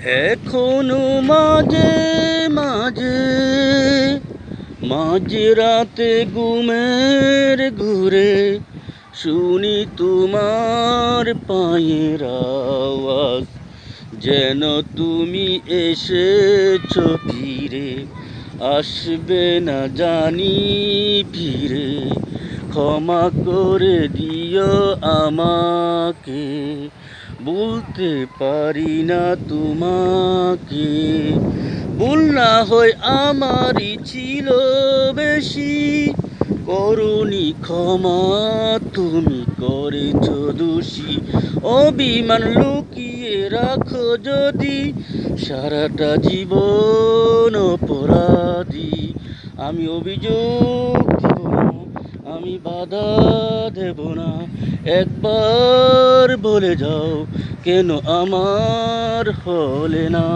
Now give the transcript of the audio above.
এখনো মাঝে মাঝে মাঝরাতে ঘুমের ঘুরে শুনি তোমার পায়ের আওয়াজ, যেন তুমি এসেছো ফিরে, আসবে না জানি ফিরে। ক্ষমা করে দিও আমাকে, বলতে পারি না তোমাকে। ভুল না হয় আমারই ছিল বেশি, করুণী ক্ষমা তুমি করেছো দোষী। অভিমান লুকিয়ে রাখো যদি, সারাটা জীবন অপরাধী। আমি অভিযোগ দিব না, আমি বাধা দেব না। একবার বলে যাও, কেন আমার হলে না?